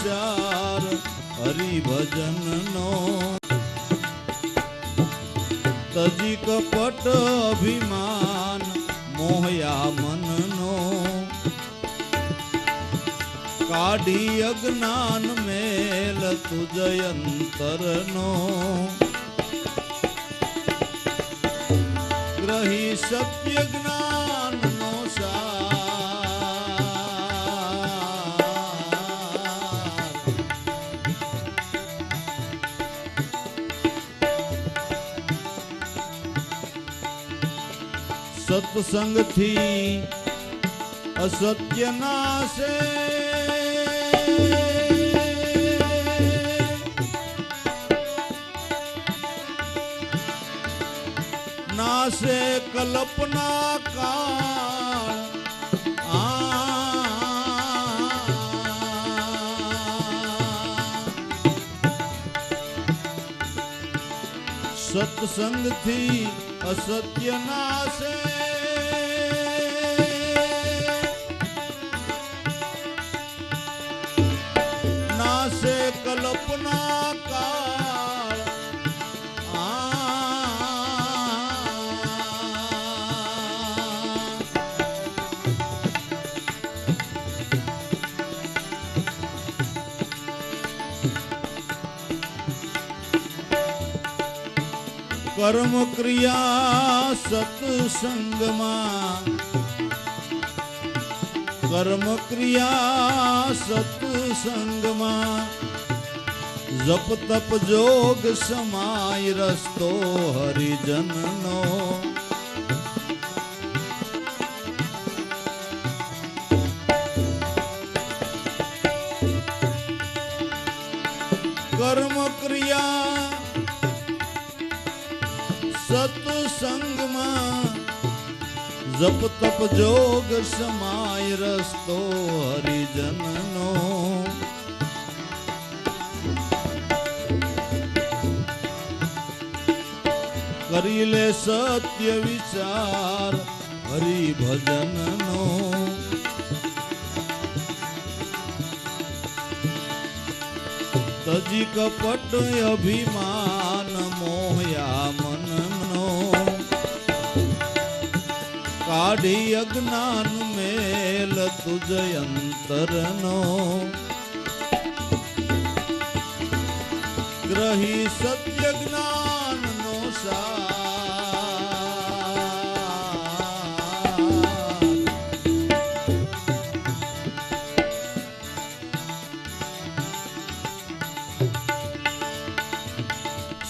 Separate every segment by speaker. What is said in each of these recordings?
Speaker 1: વિચાર હરિભજન નો તજી કપટ અભિમાન મોહયા મનનો કાઢી અજ્ઞાન મેલ તુજયંતરનો ગ્રહી સત્ય જ્ઞાન નો સત્સંગ થી અસત્ય નાશે નાશે કલ્પના કાળ સત્સંગ થી અસત્ય નાશે નાશે કલ્પના કાળ કર્મ ક્રિયા સત્સંગમાં કર્મ ક્રિયા સત્સંગમાં જપ તપ જોગ સમાય રસ્તો હરિજનનો કર્મ ક્રિયા સત્સંગમાં જપ તપ જોગ સમાય રસ્તો હરિજનનો કરી લે સત્ય વિચાર હરિભજનનો તજી કપટ અભિમાન મોહયા મનનો કાઢી અજ્ઞાન મેલ તુજયંતરનો ગ્રહી સત્ય જ્ઞાન નો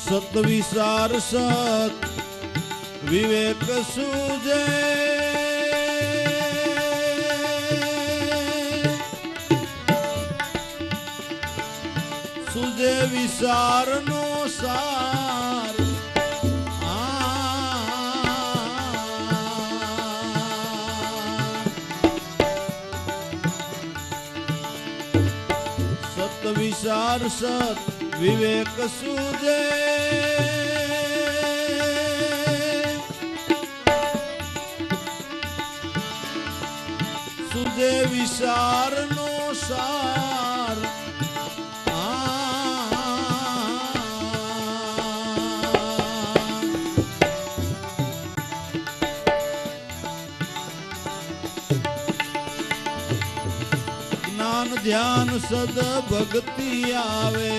Speaker 1: સત વિચાર સત વિવેક સુજે સુજે વિચાર નો સાર સત વિચાર સત વિવેક સુજે સુજે વિચાર નો સાર જ્ઞાન ધ્યાન સદ ભક્તિ આવે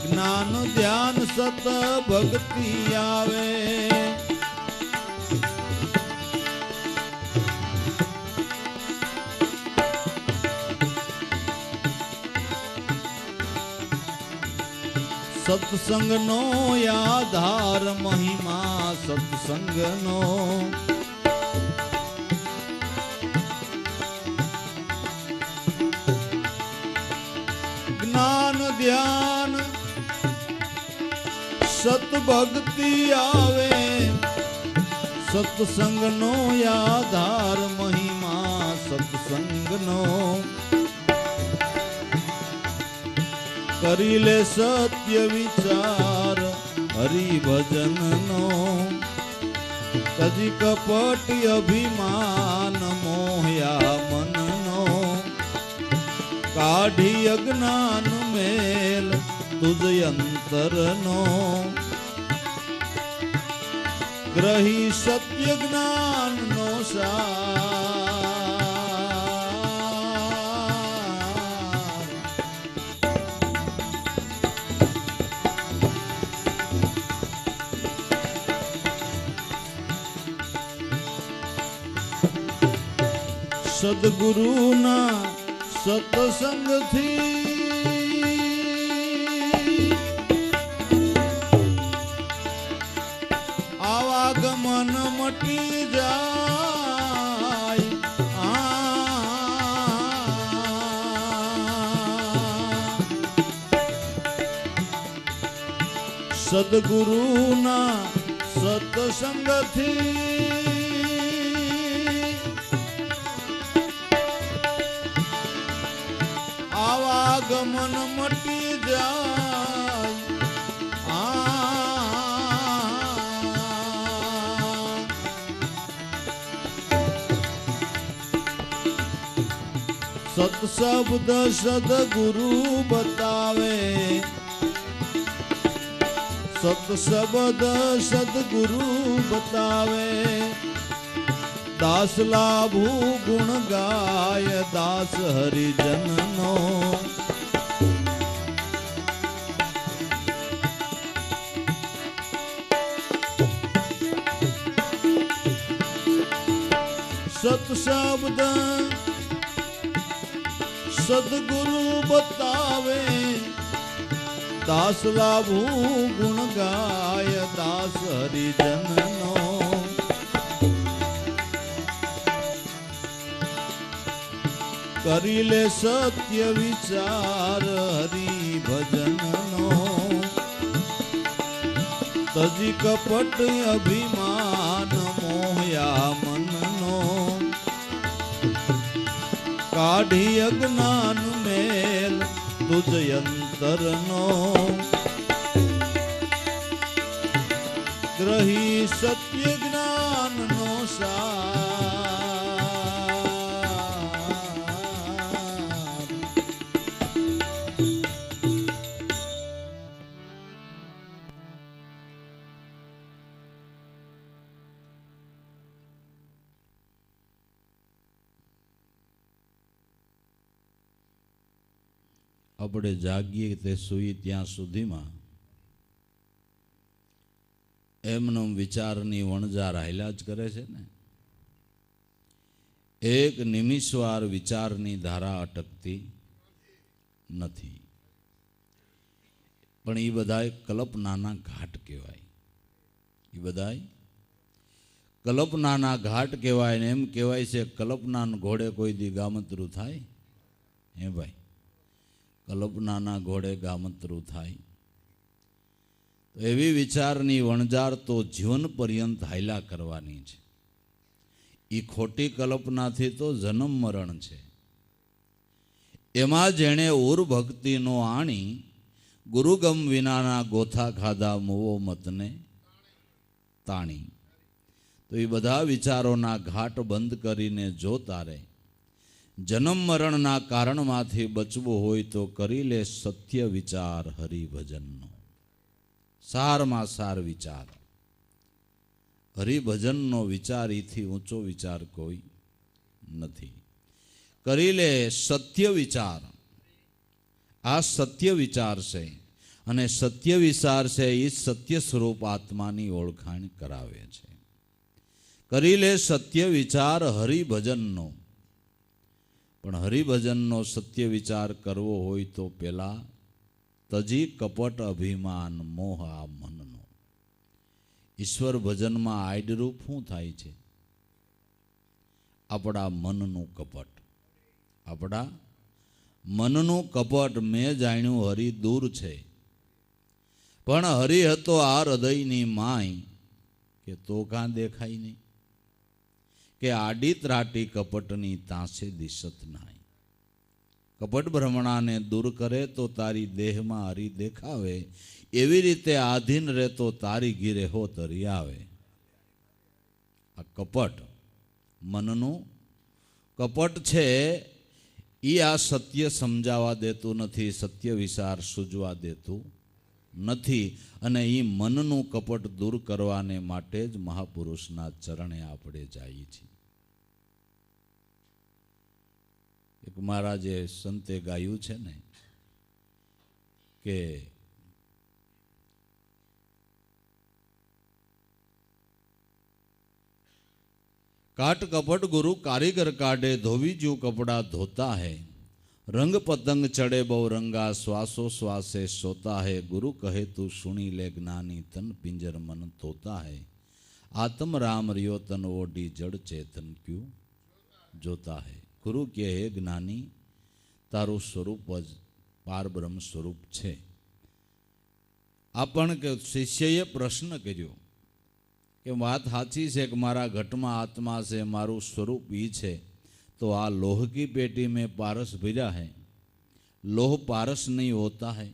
Speaker 1: જ્ઞાન ધ્યાન સત ભક્તિ આવે સત્સંગ નો આધાર મહિમા સત્સંગ નો જ્ઞાન ધ્યાન સત ભક્તિ આવે સત્સંગ નો આધાર મહિમા સત્સંગ નો કરી લે સત્ય વિચાર હરિભજન નો તજી કપટ અભિમાન મોહયા મન નો કાઢી અજ્ઞાન મેલ તુજ અંતરનો ગ્રહી સત્ય જ્ઞાન નો સદગુરુના સત્સંગથી આવાગમન મટી જાય સદગુરુના સત્સંગથી આવાગમન મટી જાય સત્શબ્દ સદગુરુ બતાવે સત્શબ્દ સદગુરુ બતાવે દાસ લાભુ ગુણ ગાય દાસ હરિજનનો સત્શબ્દ સદગુરુ બતાવે દાસ લાભુ ગુણ ગાય દાસ હરિજનનો કરી લે સત્ય વિચાર હરિ ભજનનો તજી કપટ અભિમાન મોહયા મનનો કાઢી અજ્ઞાન મેલ તુજ અંતરનો ગ્રહી સત્ય જ્ઞાન નો આપણે જાગીએ તે સૂઈ ત્યાં સુધીમાં એમનો વિચારની વણજાર હાલ્યા જ કરે છે ને. એક નિમિષવાર વિચારની ધારા અટકતી નથી. પણ એ બધાય કલ્પનાના ઘાટ કહેવાય. એ બધાય કલ્પનાના ઘાટ કહેવાય ને એમ કહેવાય છે કલ્પનાના ઘોડે કોઈ દી ગામતરું થાય હે ભાઈ. કલ્પનાના ઘોડે ગામતરું થાય. તો એવી વિચારની વણજાર તો જીવન પર્યંત હાયલા કરવાની છે. એ ખોટી કલ્પનાથી તો જન્મ મરણ છે. એમાં જેણે ઉર ભક્તિનો આણી ગુરુગમ વિનાના ગોથા ખાધા મોવો મતને તાણી. તો એ બધા વિચારોના ઘાટ બંધ કરીને જો તારે જન્મ મરણના કારણમાંથી બચવું હોય તો કરી લે સત્ય વિચાર હરિભજનનો. સારમાં સાર વિચાર હરિભજનનો વિચાર એથી ઊંચો વિચાર કોઈ નથી. કરી લે સત્ય વિચાર. આ સત્ય વિચાર છે અને સત્ય વિચાર છે એ સત્ય સ્વરૂપ આત્માની ઓળખાણ કરાવે છે. કરી લે સત્ય વિચાર હરિભજનનો. પણ હરિભજનનો સત્ય વિચાર કરવો હોય તો પેલા તજી કપટ અભિમાન મોહ આ મનનો. ઈશ્વર ભજનમાં આડરૂપ શું થાય છે? આપણા મનનું કપટ. આપણા મનનું કપટ. મેં જાણ્યું હરિ દૂર છે પણ હરિ હતો આ હૃદયની માય કે તો કાં દેખાય નહીં કે આડી ત્રાટી કપટની તાંસે દિશત નાય. કપટ ભ્રમણાને દૂર કરે તો તારી દેહમાં હરી દેખાવે. એવી રીતે આધીન રહેતો તારી ઘીરે હો તરી આવે. આ કપટ મનનું કપટ છે એ આ સત્ય સમજાવવા દેતું નથી, સત્ય વિચાર સૂજવા દેતું નથી. અને એ મનનું કપટ દૂર કરવાને માટે જ મહાપુરુષના ચરણે આપણે જઈએ છીએ. એક મહારાજે સંતે ગાયું છે ને કે काट कपट गुरु कारीगर काटे, धोवी जो कपड़ा धोता है। रंग पतंग चढ़े बहु रंगा, श्वासो श्वासे सोता है। गुरु कहे तू सुनी ले ज्ञानी, तन पिंजर मन तोता है। आत्म राम रियो तन ओडी, जड़ चेतन क्यों जोता है। गुरु के हे ज्ञानी, तारू स्वरूप ज पार ब्रह्म स्वरूप छे। आपण के शिष्यए प्रश्न कर्यो કે વાત સાચી છે કે મારા ઘટમાં આત્મા છે, મારું સ્વરૂપ એ છે, તો આ લોહ की पेटी में पारस भरा है, लोह पारस नहीं होता है।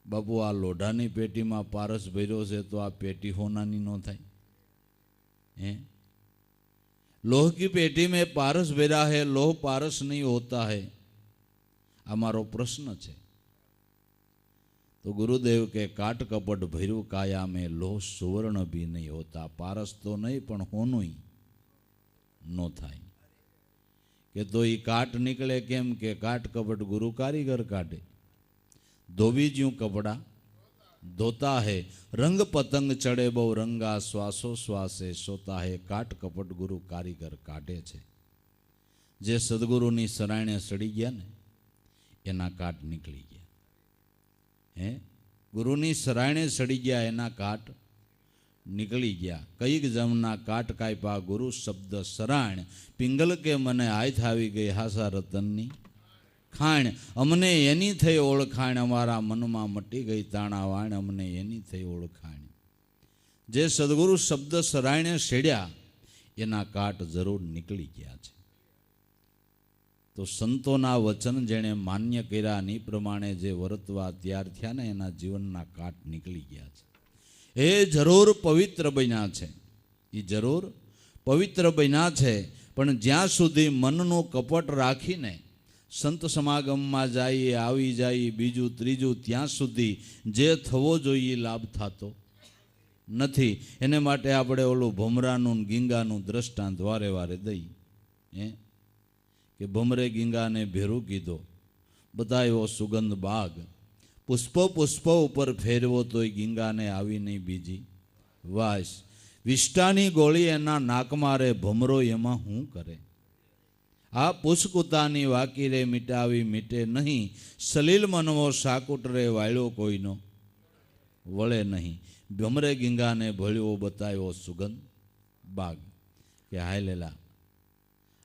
Speaker 1: बाबू आ लोढ़ानी पेटी में पारस भर्यो છે તો આ पेटी હોનાની ન થાય હે? लोह की पेटी में पारस भरा है, लोह पारस नहीं होता है। आ मारो प्रश्न है। तो गुरुदेव के काट कपट भैरू काया में लोह सुवर्ण भी नहीं होता। पारस तो नहीं पण होनु ही नो थाय के तो ये काट निकले केम के काट कपट गुरु कारीगर काटे। धोबी ज्यों कपड़ा धोता है, रंग पतंग चढ़े बहु रंगा, श्वासो श्वासे सोता है। काट कपट गुरु कारीगर काटे छे। जे सदगुरुनी सरायणे सड़ी गया ने एना काट निकली गया है। गुरुनी सरायणे सड़ी गया एना काट निकली गया। कई जमना काट कायपा गुरु शब्द सरायण, पिंगल के मने आयथ आवी गई हासा रतननी खाण। अमने एनी थई ओळखाण, अमारा मनमा मटी गई ताणावाण, अमने एनी थई ओळखाण। जे सदगुरु शब्द सरायणे सेड्या एना काट जरूर निकली गया छे। तो संतोना वचन जेने मान्य कर्या नी प्रमाणे जे वर्तवा त्यार थया ने एना जीवनना काट निकली गया छे। ए जरूर पवित्र बन्या छे, ए जरूर पवित्र बन्या छे। पण ज्यां सुधी मननो कपट राखीने संत समागममां जाईए, आवी जाईए, बीजू त्रीजू, त्यां सुधी जे थवो जोईए लाभ थतो નથી। એને માટે આપણે ઓલું ભમરાનું ગીંગાનું દ્રષ્ટાંત વારે વારે દઈ કે ભમરે ગીંગાને ભેરું કીધો, બતાવ્યો સુગંધ બાગ, પુષ્પો પુષ્પો ઉપર ફેરવો તોય ગીંગાને આવી નહીં બીજી વાસ। વિષ્ટાની ગોળી એના નાકમાં રે, ભમરો એમાં શું કરે। આ પુષ્કુતાની વાકીરે મિટાવી મીટે નહીં, સલીલ મનવો સાકુટ રે, વાળ્યો કોઈનો વળે નહીં। ભમરે ગીંગાને ભળ્યો બતાવ્યો સુગંધ બાગ કે હાય લેલા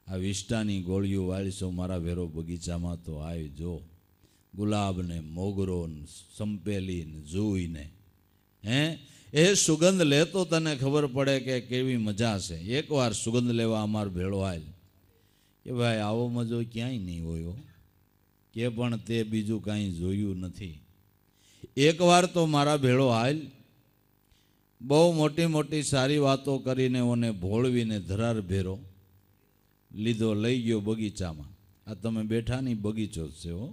Speaker 1: આ વિષ્ટાની ગોળીઓ વાળીશો મારા ભેરો બગીચામાં તો આવી જો, ગુલાબ ને મોગરો ને સંપેલી ને જુઈ ને હે એ સુગંધ લેતો તને ખબર પડે કે કેવી મજા છે। એકવાર સુગંધ લેવા અમાર ભેળો આવેલ કે ભાઈ આવો મજો ક્યાંય નહીં હોય કે પણ તે બીજું કાંઈ જોયું નથી। એકવાર તો મારા ભેળો આવેલ, બહુ મોટી મોટી સારી વાતો કરીને ઓને ભોળવીને ધરાર ભેરો લીધો, લઈ ગયો બગીચામાં। આ તમે બેઠા ની બગીચો જ છે હો,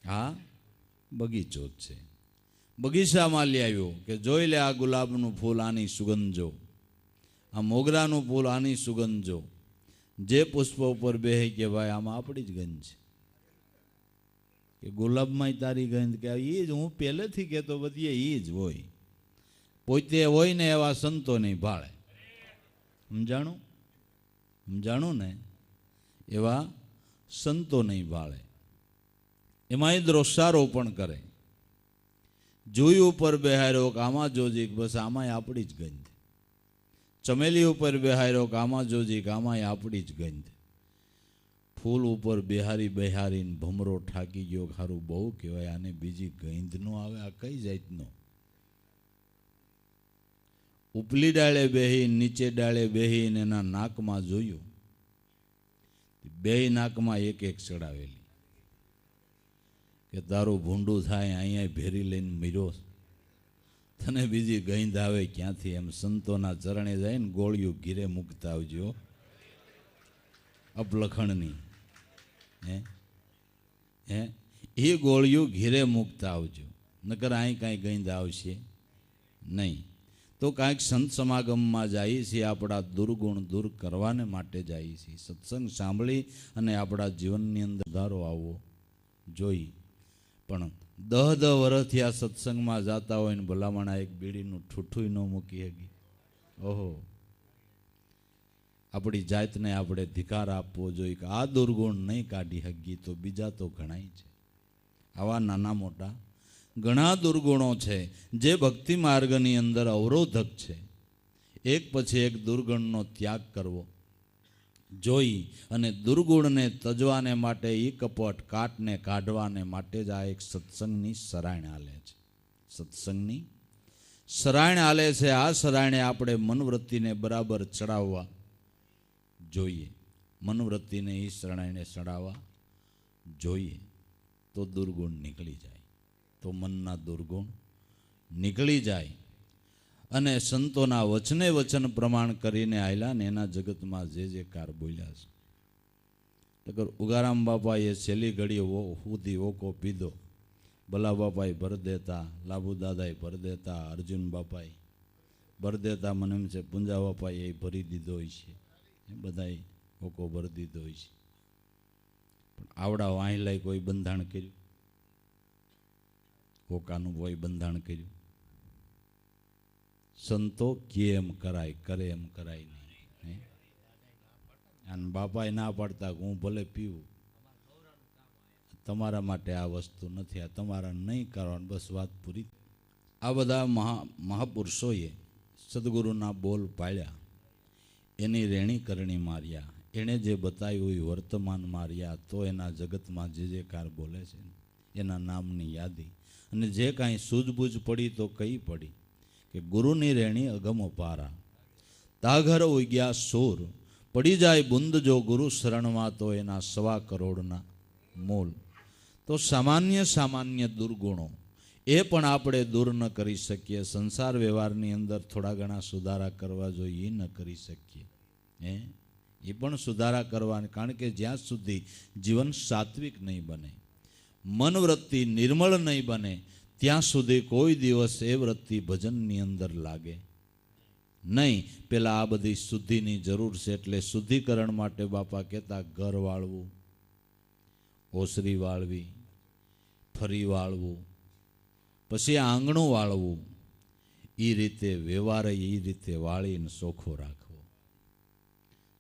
Speaker 1: હા બગીચો જ છે। બગીચામાં લઈ આવ્યો કે જોઈ લે આ ગુલાબનું ફૂલ, આની સુગંધ જો, આ મોગરાનું ફૂલ, આની સુગંધ જો। જે પુષ્પ ઉપર બેહે કે ભાઈ આમાં આપણી જ ગંધ છે, કે ગુલાબમાં તારી ગંધ, કે એ જ હું પહેલેથી કહેતો બધી એ જ હોય। પોતે હોય ને એવા સંતો નહીં ભાળે, સમજાણું સમજાણું ને, એવા સંતો નહીં ભાળે। એમાં એ દ્રોષારોપણ કરે, જુઈ ઉપર બેહાર્યો કે આમાં જોજી, બસ આમાં આપણી જ ગંધ। ચમેલી ઉપર બેહાર્યો કે આમાં જોજી, કે આમાં આપણી જ ગંધ। ફૂલ ઉપર બેહારી બેહારીને ભમરો ઠાકી ગયો, ખારું બહુ કહેવાય, આને બીજી ગંધ નો આવે, આ કઈ જાતનો। ઉપલી ડાળે બેહી, નીચે ડાળે બેહીને એના નાકમાં જોયું, બે નાકમાં એક એક ચડાવેલી કે તારું ભૂંડું થાય, અહીંયા ભેરી લઈને મર્યો, તને બીજી ગંધ આવે ક્યાંથી। એમ સંતોના ચરણે જાય ને ગોળિયું ઘીરે મૂકતા આવજો। અપલખણની. હે હે એ ગોળીઓ ઘીરે મૂકતા આવજો, નકર અહીં કાંઈ ગંધ આવશે નહીં. તો કાંઈક સંત સમાગમમાં જઈએ છીએ, આપણા દુર્ગુણ દૂર કરવાને માટે જઈએ છીએ. સત્સંગ સાંભળી અને આપણા જીવનની અંદર સુધારો આવવો જોઈ. પણ 10 વર્ષથી આ સત્સંગમાં જતા હોય ને ભલામણા એક બીડીનું ઠૂઠું ન મૂકી શકી. ઓહો, આપણી જાતને આપણે ધિકાર આપવો જોઈએ કે આ દુર્ગુણ નહીં કાઢી શકીએ તો બીજા તો ઘણાય છે. આવા નાના મોટા ઘણા દુર્ગુણો છે જે ભક્તિ માર્ગની અંદર અવરોધક છે. એક પછી એક દુર્ગુણનો ત્યાગ કરવો જોઈ અને દુર્ગુણને તજવાને માટે એ કપટ કાટને કાઢવાને માટે જ આ એક સત્સંગની સરાયણ હાલે છે. સત્સંગની સરાયણ હાલે છે. આ સરાયણે આપણે મનવૃત્તિને બરાબર ચડાવવા જોઈએ. મનવૃત્તિને એ સરાયણે ચડાવવા જોઈએ તો દુર્ગુણ નીકળી જાય, તો મનના દુર્ગુણ નીકળી જાય. અને સંતોના વચને વચન પ્રમાણ કરીને આયલા ને એના જગતમાં જે કાર બોલ્યા છે. ઉગારામ બાપાએ છેલ્લી ઘડી સુધી ઓકો પીધો, ભલા બાપાએ ભર દેતા, લાભુ દાદાએ ભર દેતા, અર્જુન બાપાએ ભર દેતા, મને એમ છે પુંજા બાપાએ એ ભરી દીધો હોય છે, બધાએ ઓકો ભરી દીધો હોય છે. પણ આવડા વાહિલાય કોઈ બંધાણ કર્યું? ઓકાનું કોઈ બંધાણ કર્યું? સંતો કે એમ કરાય, કરે એમ કરાય નહીં. અને બાપાએ ના પાડતા હું ભલે પીવું, તમારા માટે આ વસ્તુ નથી, આ તમારા નહીં કરવાનું, બસ વાત પૂરી. આ બધા મહાપુરુષોએ સદગુરુના બોલ પાળ્યા, એની રેણી કરણી માર્યા, એણે જે બતાવ્યું એ વર્તમાન માર્યા, તો એના જગતમાં જે કાર બોલે છે એના નામની યાદી. અને જે કાંઈ સૂઝબૂઝ પડી તો કઈ પડી કે ગુરુની રેણી અગમ પારા, તાઘર ઉગ્યા સૂર, પડી જાય બુંદ જો ગુરુ શરણમાં તો એના 1.25 કરોડના મૂલ. તો સામાન્ય દુર્ગુણો એ પણ આપણે દૂર ન કરી શકીએ. સંસાર વ્યવહારની અંદર થોડા ઘણા સુધારા કરવા જોઈએ, ન કરી શકીએ. એ પણ સુધારા કરવાને, કારણ કે જ્યાં સુધી જીવન સાત્વિક નહીં બને, મનવૃત્તિ નિર્મળ નહીં બને, ત્યાં સુધી કોઈ દિવસ એ વૃત્તિ ભજનની અંદર લાગે નહીં. પેલા આ બધી શુદ્ધિની જરૂર છે. એટલે શુદ્ધિકરણ માટે બાપા કહેતા ઘર વાળવું, ઓસરી વાળવી, ફરી વાળવું, પછી આંગણું વાળવું, એ રીતે વ્યવહારે એ રીતે વાળીને ચોખ્ખો રાખવો.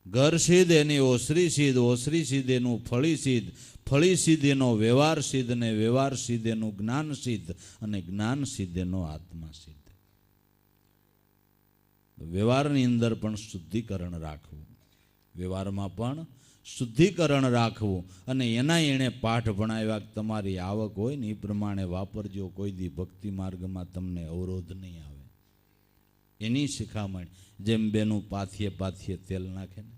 Speaker 1: ઘર સિદ્ધ એની ઓસરી સિદ્ધ, ઓસરી સિદ્ધ એનું ફળી સિદ્ધ, ફળી સિદ્ધ એનો વ્યવહાર સિદ્ધ, ને વ્યવહાર સિદ્ધ એનું જ્ઞાન સિદ્ધ, અને જ્ઞાન સિદ્ધ એનો આત્મા સિદ્ધ. વ્યવહારની અંદર પણ શુદ્ધિકરણ રાખવું, વ્યવહારમાં પણ શુદ્ધિકરણ રાખવું. અને એના એણે પાઠ ભણાવ્યા, તમારી આવક હોય ને એ પ્રમાણે વાપરજો, કોઈ દી ભક્તિ માર્ગમાં તમને અવરોધ નહીં આવે. એની શિખામણ, જેમ બેનું પાથીએ તેલ નાખે ને,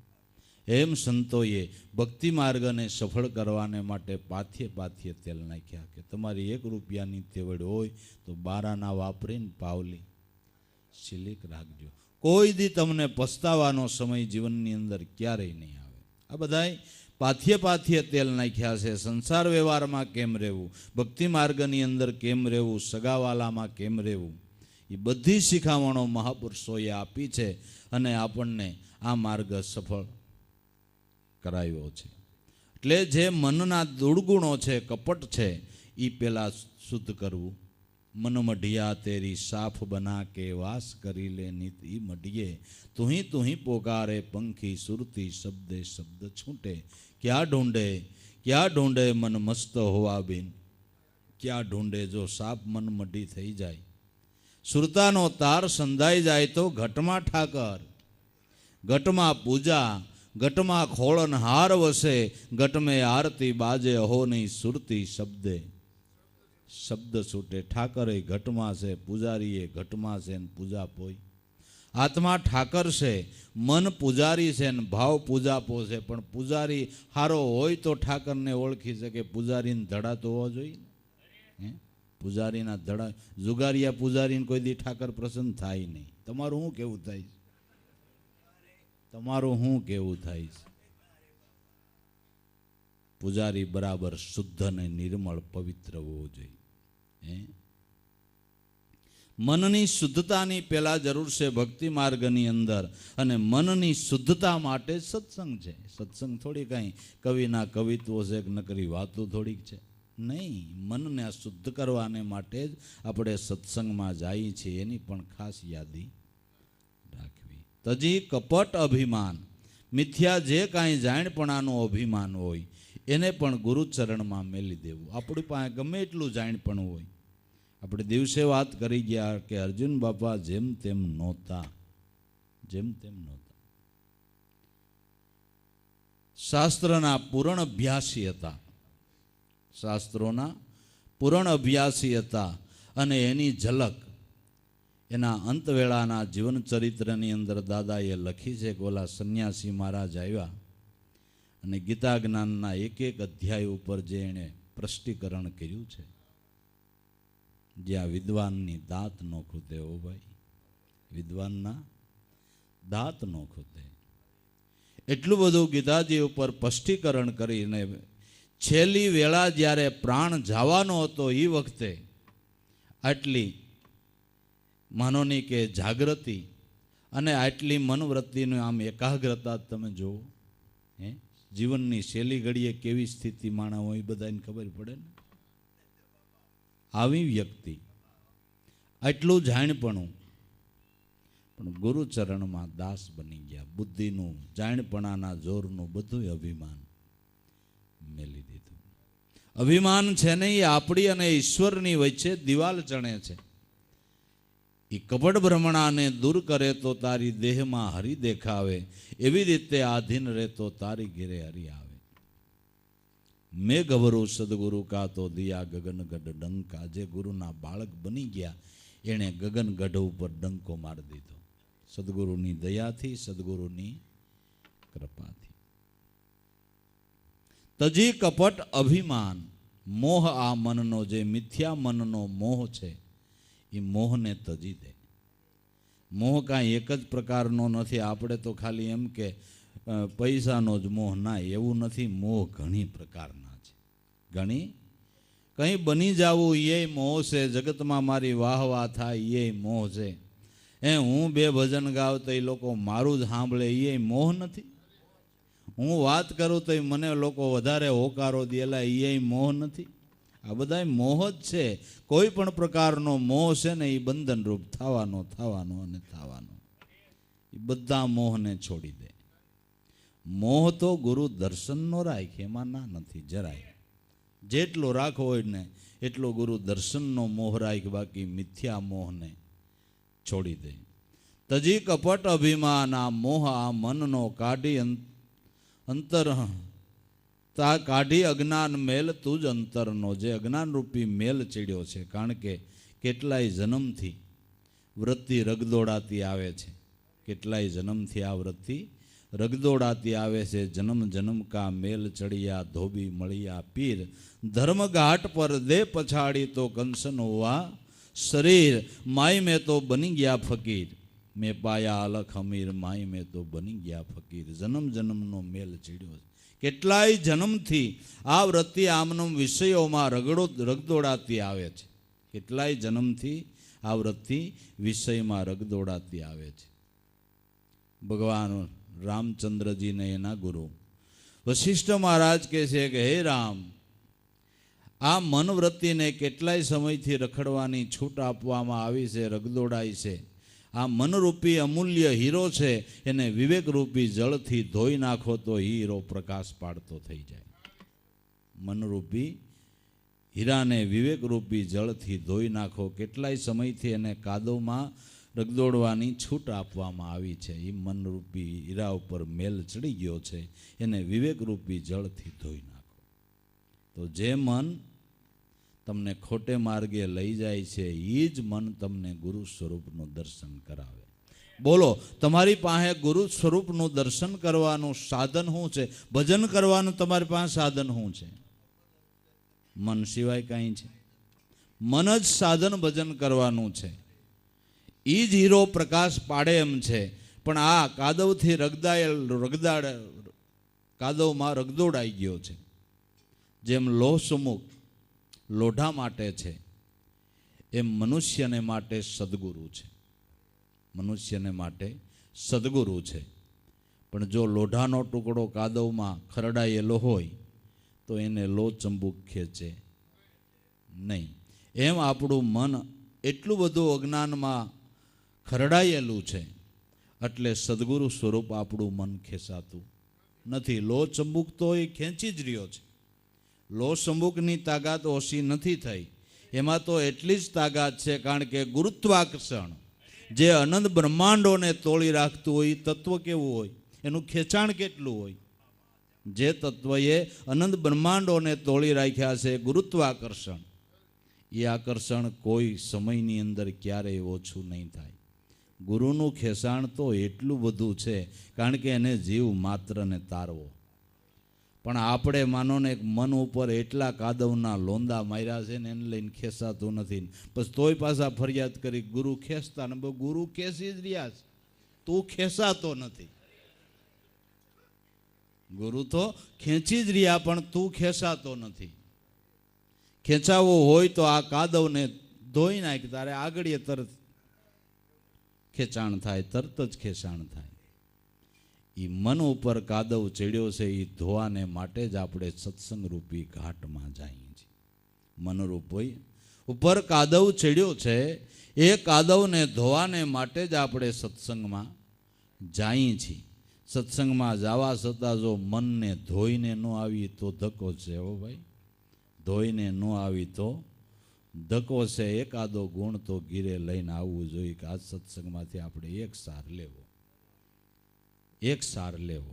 Speaker 1: એમ સંતોએ ભક્તિ માર્ગને સફળ કરવાને માટે પાથીએ તેલ નાખ્યા કે તમારી 1 રૂપિયાની તેવડ હોય તો 12 વાપરીને પાવલી સિલીક રાખજો. કોઈ દી તમને પસ્તાવાનો સમય જીવનની અંદર ક્યારેય નહીં આવે. આ બધાય પાથીએ તેલ નાખ્યા છે. સંસાર વ્યવહારમાં કેમ રહેવું, ભક્તિ માર્ગની અંદર કેમ રહેવું, સગાવાલામાં કેમ રહેવું, એ બધી શિખામણો મહાપુરુષોએ આપી છે અને આપણને આ માર્ગ સફળ કરાવ્યો છે. એટલે જે મનના દુર્ગુણો છે, કપટ છે, એ પેલા શુદ્ધ કરવું. મન મઢિયા તેરી સાફ બના કે વાસ કરી લે નિત ઈ મઢિયે, તુહી પોકારે પંખી સુરતી શબ્દે શબ્દ છૂટે. ક્યાં ઢૂંઢે મન મસ્ત હોવા બિન, ક્યાં ઢૂંઢે જો સાપ મન મઢી થઈ જાય. સુરતાનો તાર સંધાઈ જાય તો ઘટમાં ઠાકર, ઘટમાં પૂજા, ઘટમાં ખોળન હાર વસે, ઘટમે આરતી બાજે અહોની સુરતી શબ્દે શબ્દ છૂટે. ઠાકર એ ઘટમાં છે, પૂજારી એ ઘટમાં છે, ને પૂજા પોઈ. આત્મા ઠાકર છે, મન પૂજારી છે, ને ભાવ પૂજાપો છે. પણ પૂજારી હારો હોય તો ઠાકરને ઓળખી શકે. પૂજારીને ધડા તો હોવા જોઈએ ને. પૂજારીના ધડા, જુગારિયા પૂજારીને કોઈ દી ઠાકર પ્રસન્ન થાય નહીં. તમારું શું કેવું થાય છે? તમારું શું કેવું થાય છે? પૂજારી બરાબર શુદ્ધ અને નિર્મળ પવિત્ર હોવો જોઈએ. મનની શુદ્ધતાની પહેલા જરૂર છે ભક્તિ માર્ગની અંદર, અને મનની શુદ્ધતા માટે સત્સંગ છે. સત્સંગ થોડી કાંઈ કવિના કવિત્વો છે કે નકરી વાતો થોડીક છે, નહીં. મનને શુદ્ધ કરવાને માટે જ આપણે સત્સંગમાં જઈએ છીએ. એની પણ ખાસ યાદી રાખવી. તજી કપટ અભિમાન, મિથ્યા જે કાંઈ જાણપણાનું અભિમાન હોય એને પણ ગુરુચરણમાં મેલી દેવું. આપણી પાસે ગમે એટલું જાણપણું હોય. આપણે દિવસે વાત કરી ગયા કે અર્જુન બાપા જેમ તેમ નહોતા, જેમ તેમ નહોતા. શાસ્ત્રના પૂર્ણ અભ્યાસી હતા, શાસ્ત્રોના પૂર્ણ અભ્યાસી હતા. અને એની ઝલક એના અંતવેળાના જીવન ચરિત્રની અંદર દાદાએ લખી છે કે ઓલા સંન્યાસી મહારાજ આવ્યા અને ગીતા જ્ઞાનના એક એક અધ્યાય ઉપર જે એણે સ્પષ્ટીકરણ કર્યું છે, જ્યાં વિદ્વાનની દાંત નો ખૂટે. ઓ ભાઈ, વિદ્વાનના દાંત નો ખૂટે. એટલું બધું ગીતાજી ઉપર સ્પષ્ટીકરણ કરીને છેલ્લી વેળા જ્યારે પ્રાણ જવાનો હતો એ વખતે આટલી માનોની કે જાગૃતિ અને આટલી મનવૃત્તિનું આમ એકાગ્રતા તમે જુઓ. જીવનની છેલ્લી ઘડીએ કેવી સ્થિતિ માણા હોય એ બધાને ખબર પડે ને. આવી વ્યક્તિ આટલું જાણપણું, પણ ગુરુચરણમાં દાસ બની ગયા. બુદ્ધિનું, જાણપણાના જોરનું બધું અભિમાન મેલી દીધું. અભિમાન છે ને એ આપણી અને ઈશ્વરની વચ્ચે દિવાલ ચણે છે. એ કપટ ભ્રમણાને દૂર કરે તો તારી દેહમાં હરિ દેખાવે, એવી રીતે આધીન રહેતો તારી ઘેરે હરિ આવે. મેં ગભરું સદગુરુ કા તો દિયા ગગનગઢ ડંકા. જે ગુરુના બાળક બની ગયા એણે ગગનગઢ ઉપર ડંકો મારી દીધો. સદગુરુની દયાથી, સદગુરુની કૃપાથી. તજી કપટ અભિમાન, મોહ આ મનનો, જે મિથ્યા મનનો મોહ છે એ મોહને તજી દે. મોહ કાંઈ એક જ પ્રકારનો નથી. આપણે તો ખાલી એમ કે પૈસાનો જ મોહ, ના, એવું નથી. મોહ ઘણી પ્રકારના છે. ઘણી કંઈ બની જવું એ મોહ છે. જગતમાં મારી વાહ વાહ થાય એ મોહ છે. હું બે ભજન ગાવ તો એ લોકો મારું જ સાંભળે એ મોહ નથી. હું વાત કરું તો મને લોકો વધારે હોકારો દેલા એ મોહ નથી. આ બધા મોહ જ છે. કોઈ પણ પ્રકારનો મોહ છે ને એ બંધનરૂપ થવાનો અને થવાનો. એ બધા મોહને છોડી દે. મોહ તો ગુરુ દર્શનનો રાખ, એમાં ના નથી જરાય. જેટલો રાખવો હોય ને એટલો ગુરુ દર્શનનો મોહ રાખ, બાકી મિથ્યા મોહને છોડી દે. તજી કપટ અભિમાન, આ મોહ આ મનનો કાઢી અંતર કાઢી અજ્ઞાન મેલ તું જ અંતરનો. જે અજ્ઞાન રૂપી મેલ ચડ્યો છે. કારણ કે કેટલાય જન્મથી વૃત્તિ રગદોડાતી આવે છે. કેટલાય જન્મથી આ વૃત્તિ રગદોડાતી આવે છે. જન્મ જન્મ કા મેલ ચડિયા ધોબી મળિયા પીર. ધર્મઘાટ પર દે પછાડી તો કંસન હોવા શરીર. માય મેં તો બની ગયા ફકીર, મેં પાયા અલખ અમીર. માય મેં તો બની ગયા ફકીર. જન્મ જન્મનો મેલ ચડ્યો છે. કેટલાય જન્મથી આ વૃત્તિ આમનમ વિષયોમાં રગદોડાતી આવે છે. કેટલાય જન્મથી આ વૃત્તિ વિષયમાં રગદોડાતી આવે છે. ભગવાન રામચંદ્રજીને એના ગુરુ વશિષ્ઠ મહારાજ કહે છે કે હે રામ, આ મનવૃત્તિને કેટલાય સમયથી રખડવાની છૂટ આપવામાં આવી છે, રગદોડાઈ છે. આ મનરૂપી અમૂલ્ય હીરો છે, એને વિવેકરૂપી જળથી ધોઈ નાખો તો હીરો પ્રકાશ પાડતો થઈ જાય. મનરૂપી હીરાને વિવેકરૂપી જળથી ધોઈ નાખો. કેટલાય સમયથી એને કાદવમાં રગદોડવાની છૂટ આપવામાં આવી છે. એ મનરૂપી હીરા ઉપર મેલ ચડી ગયો છે, એને વિવેકરૂપી જળથી ધોઈ નાખો. તો જે મન તમને ખોટે માર્ગે લઈ જાય છે એ જ મન તમને ગુરુ સ્વરૂપનું દર્શન કરાવે. બોલો, તમારી પાસે ગુરુ સ્વરૂપનું દર્શન કરવાનું સાધન શું છે? ભજન કરવાનું તમારી પાસે સાધન શું છે? મન સિવાય કાંઈ છે? મન જ સાધન ભજન કરવાનું છે. એ જ હીરો પ્રકાશ પાડે એમ છે. પણ આ કાદવથી કાદવમાં રગદોડાઈ ગયો છે. જેમ લોહ સમુખ લોઢા માટે છે, એમ મનુષ્યને માટે સદગુરુ છે. મનુષ્યને માટે સદગુરુ છે. પણ જો લોઢાનો ટુકડો કાદવમાં ખરડાયેલો હોય તો એને લો ચંબુક ખેંચે નહીં. એમ આપણું મન એટલું બધું અજ્ઞાનમાં ખરડાયેલું છે, એટલે સદગુરુ સ્વરૂપ આપણું મન ખેંચાતું નથી. લો ચંબુક તો એ ખેંચી જ રહ્યો છે. લો ચંબુકની તાકાત ઓછી નથી થઈ. એમાં તો એટલી જ તાકાત છે, કારણ કે ગુરુત્વાકર્ષણ જે અનંત બ્રહ્માંડોને તોડી રાખતું હોય, તત્વ કેવું હોય, એનું ખેંચાણ કેટલું હોય. જે તત્વએ અનંત બ્રહ્માંડોને તોડી રાખ્યા છે, ગુરુત્વાકર્ષણ, એ આકર્ષણ કોઈ સમયની અંદર ક્યારેય ઓછું નહીં થાય. ગુરુનું ખેંચાણ તો એટલું બધું છે, કારણ કે એને જીવ માત્રને તારવો. પણ આપણે માનો ને મન ઉપર એટલા કાદવના લોંદા માર્યા છે ને, એને લઈને ખેંચાતું નથી. પછી તોય પાછા ફરિયાદ કરી ગુરુ ખેંચતા ને, ગુરુ ખેંચી જ રહ્યા છે, તું ખેંચાતો નથી. ગુરુ તો ખેંચી જ રહ્યા, પણ તું ખેંચાતો નથી. ખેંચાવો હોય તો આ કાદવને ધોઈ નાખ, તારે આગળ તરત ખેંચાણ થાય, તરત જ ખેંચાણ થાય. એ મન ઉપર કાદવ ચડ્યો છે, એ ધોવાને માટે જ આપણે સત્સંગ રૂપી ઘાટમાં જઈએ છીએ. મનરૂપ હોય ઉપર કાદવ ચડ્યો છે, એ કાદવને ધોવાને માટે જ આપણે સત્સંગમાં જઈએ છીએ. સત્સંગમાં જવા છતાં જો મનને ધોઈને ન આવી તો ધક્કો છે. હો ભાઈ, ધોઈને ન આવી તો ધક્કો છે. એકાદો ગુણ તો ઘીરે લઈને આવવું જોઈએ કે આ સત્સંગમાંથી આપણે એક સાર લેવો, એક સાર લેવો.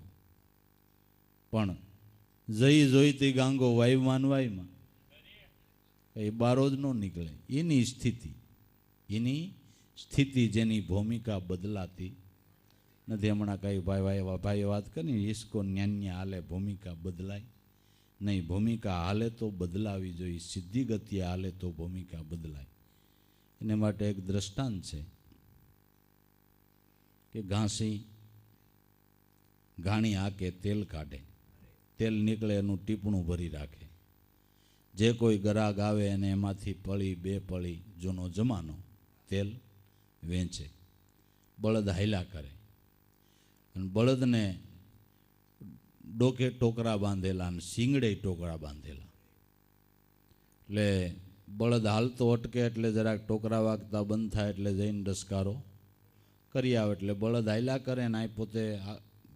Speaker 1: પણ જઈ જોઈતી ગાંગો વાયમાં વાયમાં એ બારો જ ન નીકળે. એની સ્થિતિ જેની ભૂમિકા બદલાતી નથી. હમણાં કઈ ભાઈ વાત કરી, ઈસકો ન્યાન્ય હાલે, ભૂમિકા બદલાય નહીં. ભૂમિકા હાલે તો બદલાવી જોઈએ, સીધી ગતિએ હાલે તો ભૂમિકા બદલાય. એને માટે એક દ્રષ્ટાંત છે કે ઘાણી હાકે તેલ કાઢે, તેલ નીકળે એનું ટીપણું ભરી રાખે. જે કોઈ ગ્રાહક આવે અને એમાંથી પળી બે પળી જૂનો જમાનો તેલ વેચે. બળદ હાયલા કરે, અને બળદને ડોકે ટોકરા બાંધેલા અને શીંગડે ટોકરા બાંધેલા. એટલે બળદ હાલતો અટકે એટલે જરાક ટોકરા વાગતા બંધ થાય એટલે જઈને ડસકારો કરી આવે. એટલે બળદ હાયલા કરે ને આ પોતે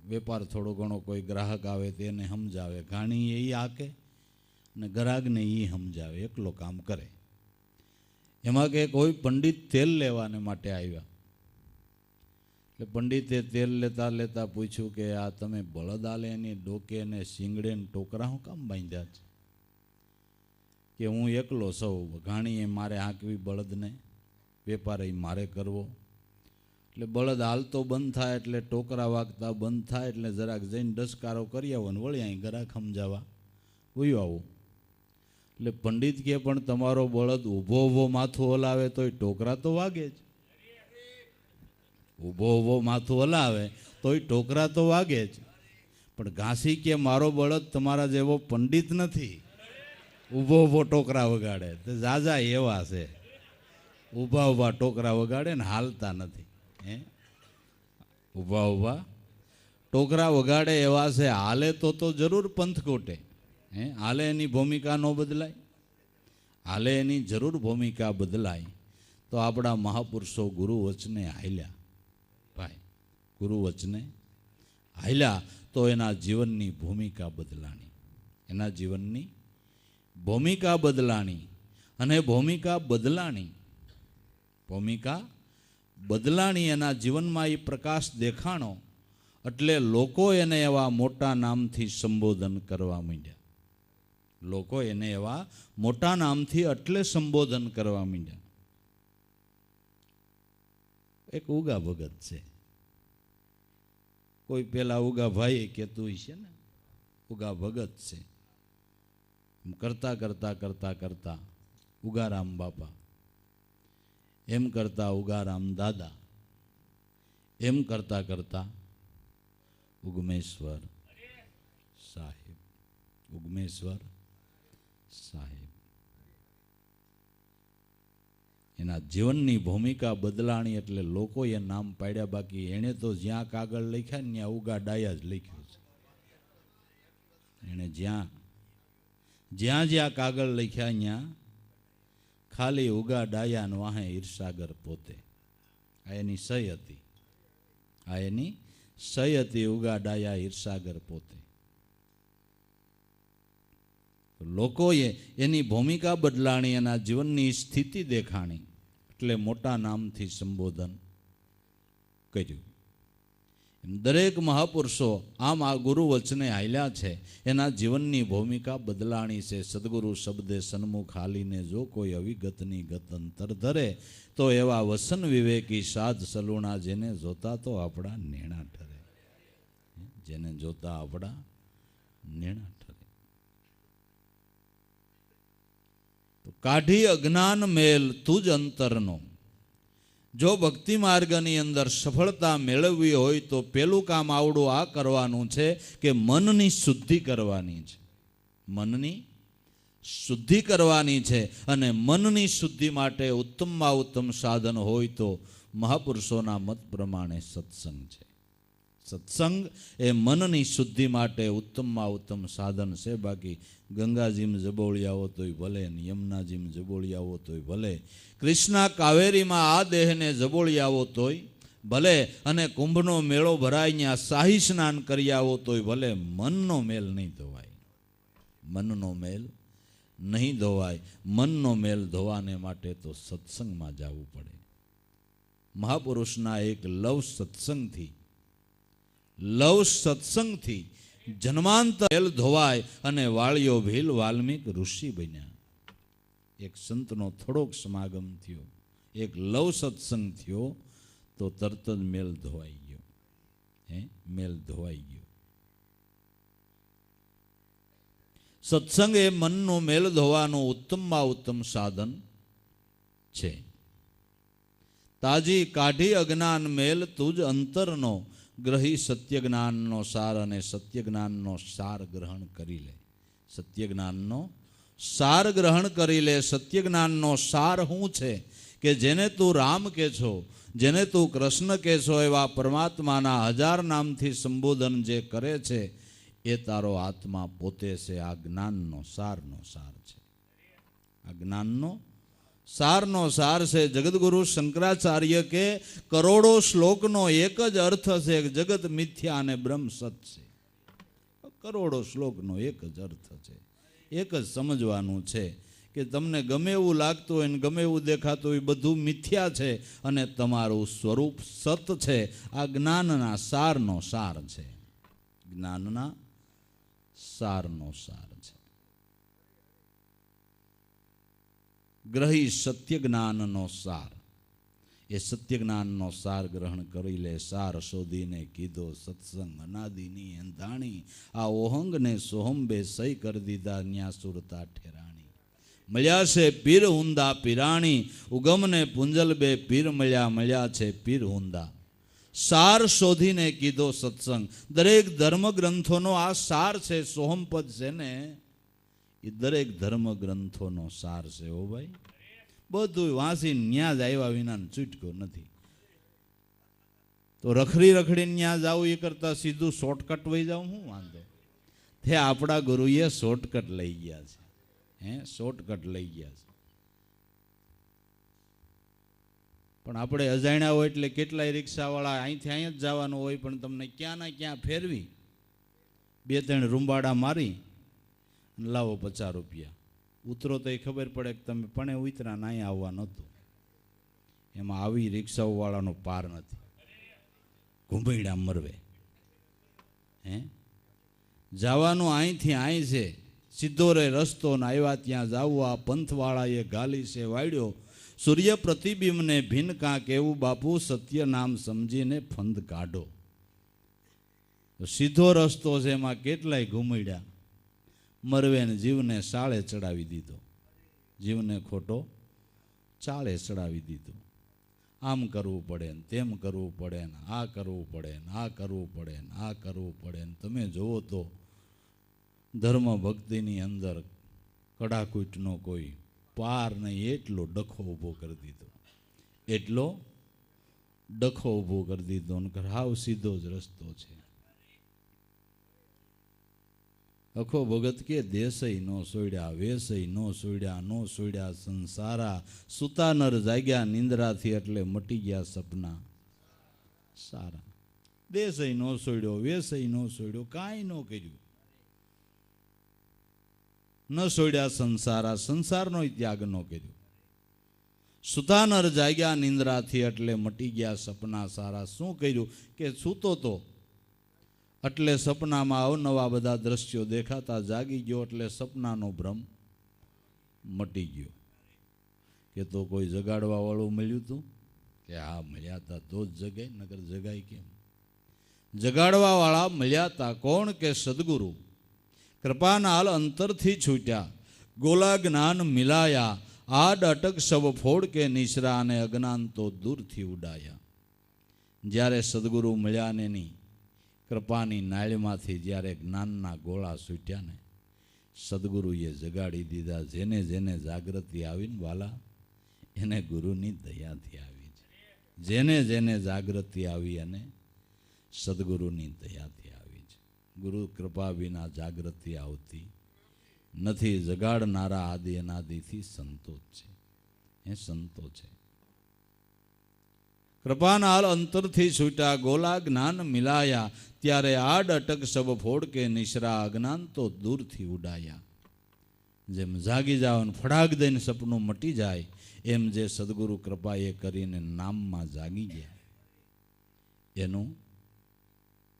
Speaker 1: વેપાર થોડો ઘણો કોઈ ગ્રાહક આવે તેને સમજાવે. ઘાણી એ હાકે અને ગ્રાહકને એ સમજાવે, એકલો કામ કરે. એમાં કે કોઈ પંડિત તેલ લેવાને માટે આવ્યા. એટલે પંડિતે તેલ લેતા લેતા પૂછ્યું કે આ તમે બળદ આલે એની ડોકે ને શીંગડે ને ટોકરા હું કામ બાંધ્યા છે? કે હું એકલો સૌ, ઘાણીએ મારે હાંકવી બળદને, વેપાર એ મારે કરવો. એટલે બળદ હાલતો બંધ થાય એટલે ટોકરા વાગતા બંધ થાય એટલે જરાક જઈને ડસકારો કરી આવો ને વળી અહીં ગ્રાહક સમજાવવા વયું આવું. એટલે પંડિત કે પણ તમારો બળદ ઊભો ઊભો માથું હલાવે તો ટોકરા તો વાગે જ. ઊભો ઊભો માથું હલાવે તોય ટોકરા તો વાગે જ. પણ ઘાસી કે મારો બળદ તમારા જેવો પંડિત નથી, ઊભો ઊભો ટોકરા વગાડે. તો જાજા એવા છે, ઊભા ઊભા ટોકરા વગાડે ને હાલતા નથી. ઊભા ઊભા ટોકરા વગાડે એવા છે, હાલે તો જરૂર પંથ કોટે. હાલે એની ભૂમિકા ન બદલાય, હાલે એની જરૂર ભૂમિકા બદલાય. તો આપણા મહાપુરુષો ગુરુ વચને હાલ્યા. ભાઈ ગુરુ વચને હાલ્યા તો એના જીવનની ભૂમિકા બદલાણી, એના જીવનની ભૂમિકા બદલાણી. અને ભૂમિકા બદલાણી એના જીવનમાં એ પ્રકાશ દેખાણો. એટલે લોકો એને એવા મોટા નામથી સંબોધન કરવા માંડ્યા. લોકો એને એવા મોટા નામથી એટલે સંબોધન કરવા માંડ્યા. એક ઉગા ભગત છે, કોઈ પેલા ઉગા ભાઈ કહેતું છે ને, ઉગા ભગત છે. કરતા કરતા કરતા કરતા ઉગારામ બાપા, એમ કરતા ઉગારામ દાદા, એમ કરતા કરતા ઉગમેશ્વર સાહેબ, ઉગમેશ્વર સાહેબ. એના જીવનની ભૂમિકા બદલાણી એટલે લોકોએ નામ પાડ્યા, બાકી એણે તો જ્યાં કાગળ લખ્યા ને ત્યાં ઉગા ડાયા જ લખ્યું છે. એણે જ્યાં જ્યાં કાગળ લખ્યા ત્યાં ખાલી ઉગા ડાયા ને વાહે ઈર્ષાગર પોતે. આ એની સહી હતી, આ એની સહી હતી, ઉગા ડાયા ઈર્ષાગર પોતે. લોકોએ એની ભૂમિકા બદલાણી, એના જીવનની સ્થિતિ દેખાણી એટલે મોટા નામથી સંબોધન કર્યું. દરેક મહાપુરુષો આમ આ ગુરુ વચને હાલ્યા છે, એના જીવનની ભૂમિકા બદલાણી છે. સદગુરુ શબ્દે સન્મુખ હાલીને જો કોઈ અવિગતની ગત અંતર ધરે, તો એવા વસન વિવેકી સાધ સલુણા જેને જોતા તો આપણા નેણા ઠરે. જેને જોતા આપણા નેણા ઠરે. તો કાઢી અજ્ઞાન મેલ તુજ અંતરનો. જો ભક્તિ માર્ગની અંદર સફળતા મેળવવી હોય તો પેલું કામ આવડું આ કરવાનું છે કે મનની શુદ્ધિ કરવાની છે. મનની શુદ્ધિ કરવાની છે. અને મનની શુદ્ધિ માટે ઉત્તમમાં ઉત્તમ સાધન હોય તો મહાપુરુષોના મત પ્રમાણે સત્સંગ છે. સત્સંગ એ મનની શુદ્ધિ માટે ઉત્તમમાં ઉત્તમ સાધન છે. બાકી ગંગાજીમ જબોળિયાઓ તોય ભલે, યમુનાજીમ જબોળિયાઓ તોય ભલે, કૃષ્ણા કાવેરીમાં આ દેહને જબોળિયાઓ તોય ભલે, અને કુંભનો મેળો ભરાય ત્યાં શાહી સ્નાન કરી આવો તોય ભલે, મનનો મેલ નહીં ધોવાય. મનનો મેલ નહીં ધોવાય. મનનો મેલ ધોવાને માટે તો સત્સંગમાં જવું પડે. મહાપુરુષના એક લવ સત્સંગથી જન્માંતર મેલ ધોવાય અને વાળિયો ભીલ વાલ્મીક ઋષિ બન્યા. એક સંતનો થોડોક સમાગમ થયો, એક લવ સત્સંગ થયો તો તરત જ મેલ ધોવાઈ ગયો. મેલ ધોવાઈ ગયો. સત્સંગ એ મનનો મેલ ધોવાનું ઉત્તમમાં ઉત્તમ સાધન છે. તાજી કાઢી અજ્ઞાન મેલ તુજ અંતરનો, ગ્રહી સત્ય જ્ઞાનનો સાર અને સત્ય જ્ઞાનનો સાર ગ્રહણ કરી લે. સત્ય જ્ઞાનનો સાર ગ્રહણ કરી લે. સત્ય જ્ઞાનનો સાર શું છે કે જેને તું રામ કે છો, જેને તું કૃષ્ણ કે છો, એવા પરમાત્માના 1000 નામથી સંબોધન જે કરે છે એ તારો આત્મા પોતે છે. આ જ્ઞાનનો સારનો સાર છે. આ જ્ઞાનનો સારનો સાર છે. જગતગુરુ શંકરાચાર્ય કે કરોડો શ્લોકનો એક જ અર્થ છે, જગત મિથ્યા અને બ્રહ્મ સત છે. કરોડો શ્લોકનો એક જ અર્થ છે. એક જ સમજવાનું છે કે તમને ગમે એવું લાગતું હોય ને ગમે એવું દેખાતું હોય, બધું મિથ્યા છે અને તમારું સ્વરૂપ સત છે. આ જ્ઞાનના સારનો સાર છે. જ્ઞાનના સારનો સાર છે. ગ્રહી સત્ય જ્ઞાનનો સાર. એ સત્ય જ્ઞાનનો સાર ગ્રહણ કરી લે. સાર શોધીને કીધો સત્સંગ અનાદિની અંધાણી, આ ઓહંગને સોહમ બે સહી કરી દીધા ન્યા સુરતા ઠેરાણી. મળ્યા છે પીર હુંદા પીરાણી, ઉગમને પુંજલ બે પીર મળ્યા છે પીર હુંદા. સાર શોધીને કીધો સત્સંગ. દરેક ધર્મ ગ્રંથોનો આ સાર છે. સોહમપદ છે ને, એ દરેક ધર્મ ગ્રંથોનો સાર છે. હો ભાઈ, બધું વાંચી ન્યા જ આવ્યા વિના છૂટકો નથી. તો રખડી ન્યા જાવું એ કરતા સીધું શોર્ટકટ વહી જાવ, શું વાંધો? તે આપણા ગુરુએ શોર્ટકટ લઈ ગયા છે. શોર્ટકટ લઈ ગયા છે. પણ આપણે અજાણ્યા હોય એટલે કેટલાય રિક્ષાવાળા અહીંથી અહીંયા જ જવાનું હોય, પણ તમને ક્યાં ના ક્યાં ફેરવી 2-3 રૂંબાડા મારી લાવો 50 રૂપિયા. ઉતરો તો એ ખબર પડે કે તમે પણ ઉતરા ના અહીંયા આવવા નહોતું. એમાં આવી રિક્ષાઓવાળાનો પાર નથી. ઘૂંભૈડા મરવે. જવાનું અહીંથી અહીં છે, સીધો રે રસ્તો ને આવ્યા ત્યાં જાવું. આ પંથવાળાએ ગાલી છે વાળ્યો, સૂર્ય પ્રતિબિંબને ભિન્ન કાંક એવું બાપુ, સત્ય નામ સમજીને ફંદ કાઢો. સીધો રસ્તો છે, એમાં કેટલાય ઘૂમડ્યા મરવે ને જીવને સાળે ચડાવી દીધો. જીવને ખોટો ચાળે ચડાવી દીધો. આમ કરવું પડે ને તેમ કરવું પડે ને આ કરવું પડે ને આ કરવું પડે ને આ કરવું પડે ને. તમે જુઓ તો ધર્મ ભક્તિની અંદર કડાકૂટનો કોઈ પાર નહીં, એટલો ડખો ઊભો કરી દીધો, એટલો ડખો ઊભો કરી દીધો. ને હાવ સીધો જ રસ્તો છે. અખો ભગત કે દેશય નો સોડ્યા, વેસય નો સોડ્યા, નો સોડ્યા સંસારા, સુતા નર જાગ્યા નિંદ્રાથી, એટલે મટી ગયા સપના સારા. દેશય નો સોડ્યો, વેસય નો સોડ્યો, કાંઈ ન કર્યું. ન સોડ્યા સંસારા, સંસારનો ત્યાગ ન કર્યો. સુતા નર જાગ્યા નિંદ્રાથી, એટલે મટી ગયા સપના સારા. શું કર્યું કે સૂતો તો એટલે સપનામાં અવનવા બધા દ્રશ્યો દેખાતા, જાગી ગયો એટલે સપનાનો ભ્રમ મટી ગયો. કે તો કોઈ જગાડવા વાળું મળ્યું હતું? કે હા મળ્યા હતા, તો જ જગાય, નગર જગાય કેમ? જગાડવા વાળા મળ્યા હતા. કોણ? કે સદગુરુ. કૃપાનાલ અંતરથી છૂટ્યા, ગોલા જ્ઞાન મિલાયા, આડ અટક સબ ફોડ કે નિશરા, અને અજ્ઞાન તો દૂરથી ઉડાયા. જ્યારે સદગુરુ મળ્યા ને ની કૃપાની નાળમાંથી જ્યારે જ્ઞાનના ગોળા છૂટ્યા ને, સદગુરુએ જગાડી દીધા. જેને જેને જાગૃતિ આવીને વાલા, એને ગુરુની દયાથી આવી છે. જેને જેને જાગૃતિ આવી અને સદગુરુની દયાથી આવી છે. ગુરુ કૃપા વિના જાગૃતિ આવતી નથી. જગાડનારા આદિ અનાદિથી સંતો છે, એ સંતો છે. કૃપાના અંતરથી છૂટા, ગોલા જ્ઞાન મિલાયા, ત્યારે આડ અટક સબ ફોડ કે નિશરા, અજ્ઞાન તો દૂરથી ઉડાયા. જેમ જાગી જાવ ને ફડાક દઈને સપનું મટી જાય, એમ જે સદગુરુ કૃપા એ કરીને નામમાં જાગી ગયા, એનું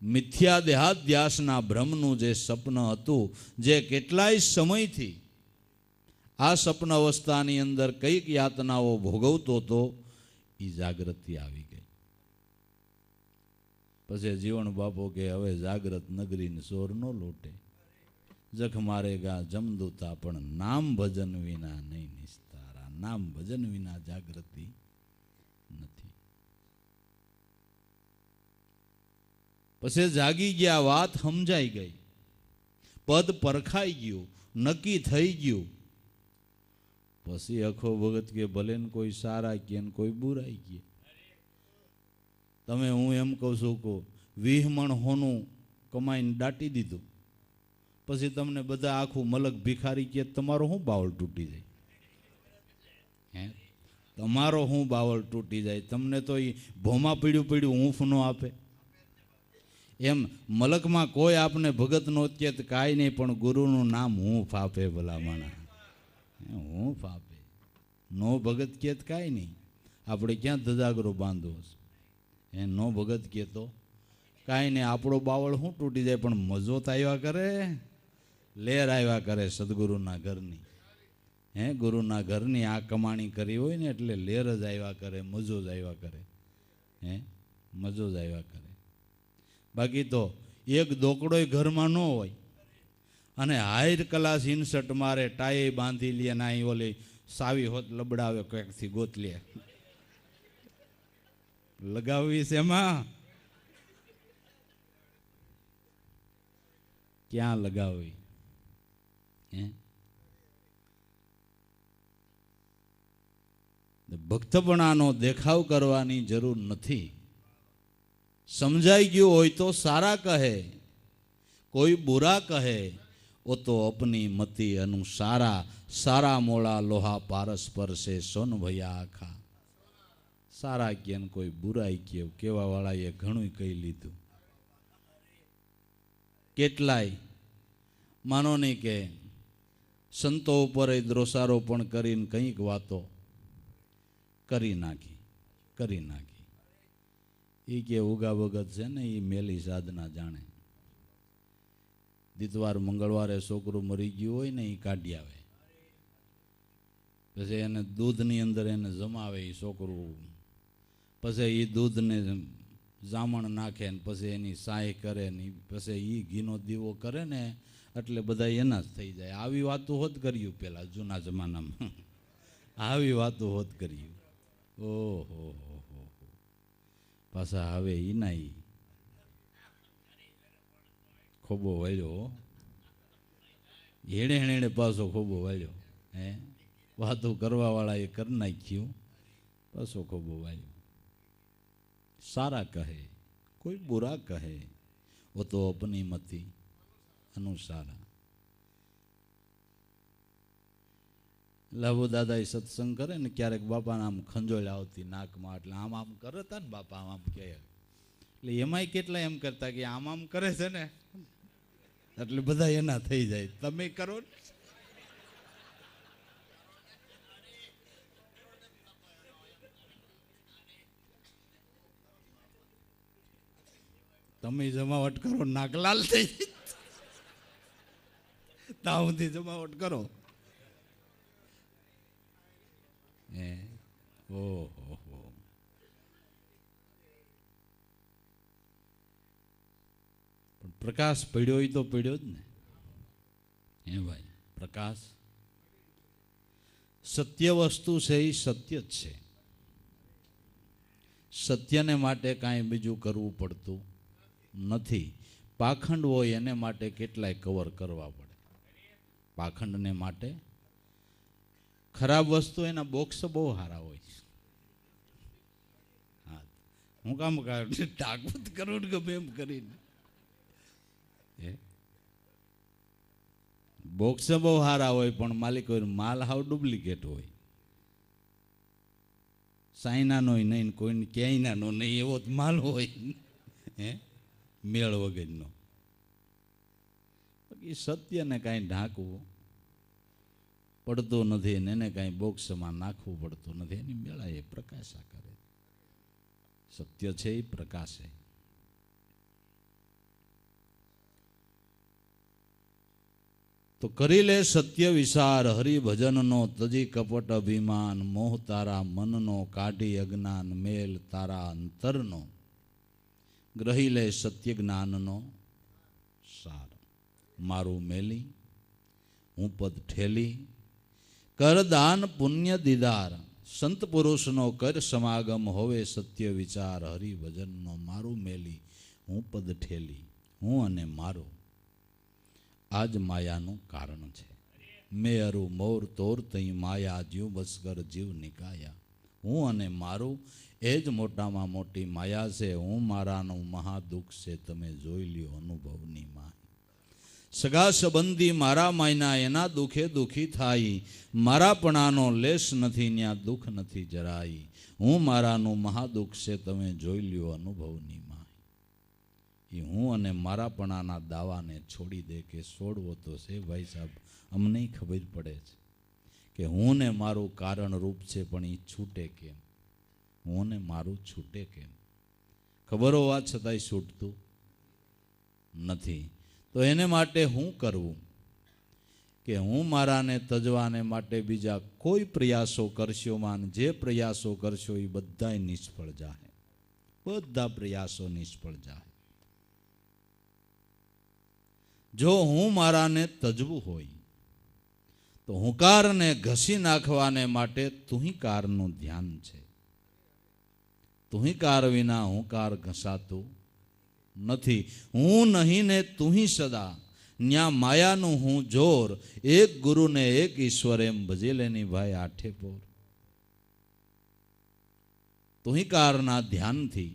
Speaker 1: મિથ્યા દેહાધ્યાસના ભ્રમનું જે સપન હતું, જે કેટલાય સમયથી આ સપન અવસ્થાની અંદર કઈક યાતનાઓ ભોગવતો હતો, એ જાગૃતિ આવી ગઈ. પછી જીવન બાપો કે હવે જાગ્રત નગરીને સોર નો લોટે, જખ મારેગા જમદૂતા, પણ નામ ભજન વિના નહીં નિસ્તારા. નામ ભજન વિના જાગૃતિ નથી. પછી જાગી ગયા, વાત સમજાઈ ગઈ, પદ પરખાઈ ગયું, નક્કી થઈ ગયું. પછી અખો ભગત કે ભલે ને કોઈ સારા કે કોઈ બુરાઈ કે, તમે હું એમ કહું છું કે 20 મણ હોનું કમાઈને દાટી દીધું, પછી તમને બધા આખું મલક ભિખારી કે તમારો શું બાવળ તૂટી જાય? હે, તમારો શું બાવળ તૂટી જાય? તમને તો એ ભોમાં પીડ્યું પીડ્યું ઊંફ ન આપે. એમ મલકમાં કોઈ આપને ભગત નો કે કાંઈ નહીં, પણ ગુરુનું નામ હૂંફ આપે. ભલા માણા હૂંફ આપે. નો ભગત કે કાંઈ નહીં, આપણે ક્યાં ધજાગરો બાંધવો છે? એ નો ભગત કે તો કાંઈ નહીં, આપણો બાવળ શું તૂટી જાય, પણ મજો તો આવ્યા કરે, લેર આવ્યા કરે સદગુરુના ઘરની. હે, ગુરુના ઘરની આ કમાણી કરી હોય ને એટલે લેર જ આવ્યા કરે, મજો જ આવ્યા કરે. હે, મજો જ આવ્યા કરે. બાકી તો એક દોકડોય ઘરમાં ન હોય અને હાઈર ક્લાસ ઇન્સર્ટ મારે, ટાઈ બાંધી લે, ના ઓલી સાવી હોત લબડાવે, ક્યાંકથી ગોત લે. લગાવવી છે એમાં, ક્યાં લગાવવી? હે, ભક્તપણાનો દેખાવ કરવાની જરૂર નથી. સમજાઈ ગયું હોય તો સારા કહે, કોઈ બુરા કહે, ઓ તો અપની મતિ અનુસારા. સારા મોળા લોહા પારસ્પર છે, સોન ભૈયા આખા. સારા કે કોઈ બુરાઈ કે કેવા વાળાએ ઘણું કહી લીધું. કેટલાય માનો નહીં કે સંતો ઉપર દ્રોષારોપણ કરીને કંઈક વાતો કરી નાખી. એ કે ઉગા ભગત છે ને, એ મેલી સાધના જાણે. દિતવાર મંગળવારે છોકરું મરી ગયું હોય ને, એ કાઢી આવે, પછી એને દૂધની અંદર એને જમાવે એ છોકરું, પછી એ દૂધને જામણ નાખે ને પછી એની સાય કરે ને પછી એ ઘીનો દીવો કરે ને, એટલે બધા એના જ થઈ જાય. આવી વાતો હોત કર્યું પેલા જૂના જમાનામાં, આવી વાતો હોત કર્યું. ઓહો, પાછા હવે ઈના ખોબો વળ્યો, એણે એણે પાછો ખોબો વાળ્યો. હે, વાતો કરવા વાળા એ કરી નાખ્યું, પાછો ખોબો વાળ્યો. સારા કહે કોઈ બુરા કહે, વો તો અપની મતિ અનુસારા. લાભુ દાદા એ સત્સંગ કરે ને ક્યારેક બાપાને આમ ખંજોળ આવતી નાકમાં, એટલે આમ આમ કરે તા ને બાપા આમ આમ કહે, એટલે એમાંય કેટલા એમ કરતા કે આમ આમ કરે છે ને એટલે બધા એના થઈ જાય. તમે કરો ને, તમે જમાવટ કરો નાકલાલ થઈ જાય, ત્યાં સુધી જમાવટ કરો. ઓહો, પણ પ્રકાશ પડ્યો હોય તો પડ્યો જ ને. હે ભાઈ, પ્રકાશ સત્ય વસ્તુ છે, એ સત્ય જ છે. સત્યને માટે કાંઈ બીજું કરવું પડતું નથી. પાખંડ હોય એને માટે કેટલાય કવર કરવા પડે. પાખંડને માટે ખરાબ વસ્તુ એના બોક્સ બહુ સારા હોય. હા, હું કામ તાકૂત કરું ને ગમે એમ કરીને, બોક્સ બહુ સારા હોય પણ માલિક હોય માલ હાવ ડુપ્લિકેટ હોય. સાઈનાનો નહીં, કોઈને ક્યાંયનાનો નહીં, એવો જ માલ હોય. હે, મેળ વગરનો. બાકી સત્યને કાંઈ ઢાંકવું પડતું નથી ને એને કાંઈ બોક્સમાં નાખવું પડતું નથી. એની મેળા એ પ્રકાશા કરે. સત્ય છે એ પ્રકાશે. તો કરી લે સત્ય વિચાર હરિભજનનો, તજી કપટ અભિમાન, મોહ તારા મનનો, કાઢી અજ્ઞાન મેલ તારા અંતરનો, ગ્રહી લે સત્ય જ્ઞાનનો સાર. મારું મેલી હું પદ ઠેલી, કર દાન પુણ્ય દીદાર, સંત પુરુષનો કર સમાગમ, હોવે સત્ય વિચાર હરિભજનનો. મારું મેલી હું પદ ઠેલી, હું અને મારું આજ માયાનું કારણ છે. મેં અરુ મોર તોર તઈ માયા, જીવ બસકર જીવ નિકાયા. હું અને મારું એ જ મોટામાં મોટી માયા છે. હું મારાનું મહાદુઃખ છે, તમે જોઈ લ્યો અનુભવની માય. સગા સંબંધી મારા માયના, એના દુઃખે દુઃખી થાય. મારાપણાનો લેશ નથી, ન્યા દુઃખ નથી જરાય. હું મારાનું મહાદુઃખ છે, તમે જોઈ લ્યો અનુભવની માય. એ હું અને મારાપણાના દાવાને છોડી દે કે છોડવો તો છે ભાઈ સાહેબ, અમને ખબર પડે છે કે હું ને મારું કારણ રૂપ છે, પણ એ છૂટે કેમ? હું ને મારું છૂટે કેમ? ખબર હોવા છતાંય છૂટતું નથી. તો એને માટે હું કરવું કે હું મારાને તજવાને માટે બીજા કોઈ પ્રયાસો કરશો માન, જે પ્રયાસો કરશો એ બધા નિષ્ફળ જાય. બધા પ્રયાસો નિષ્ફળ જાય. જો હું મારાને તજવું હોય તો હુંકારને ઘસી નાખવાને માટે તુહીકારનું ધ્યાન છે. તુહીકાર વિના હુંકાર ઘસાતું નથી. હું નહીં ને તુહી સદા, ન્યા માયાનું હું જોર. એક ગુરુને એક ઈશ્વર, એમ ભજી લેની ભાઈ આઠે પોર. તુહીકારના ધ્યાનથી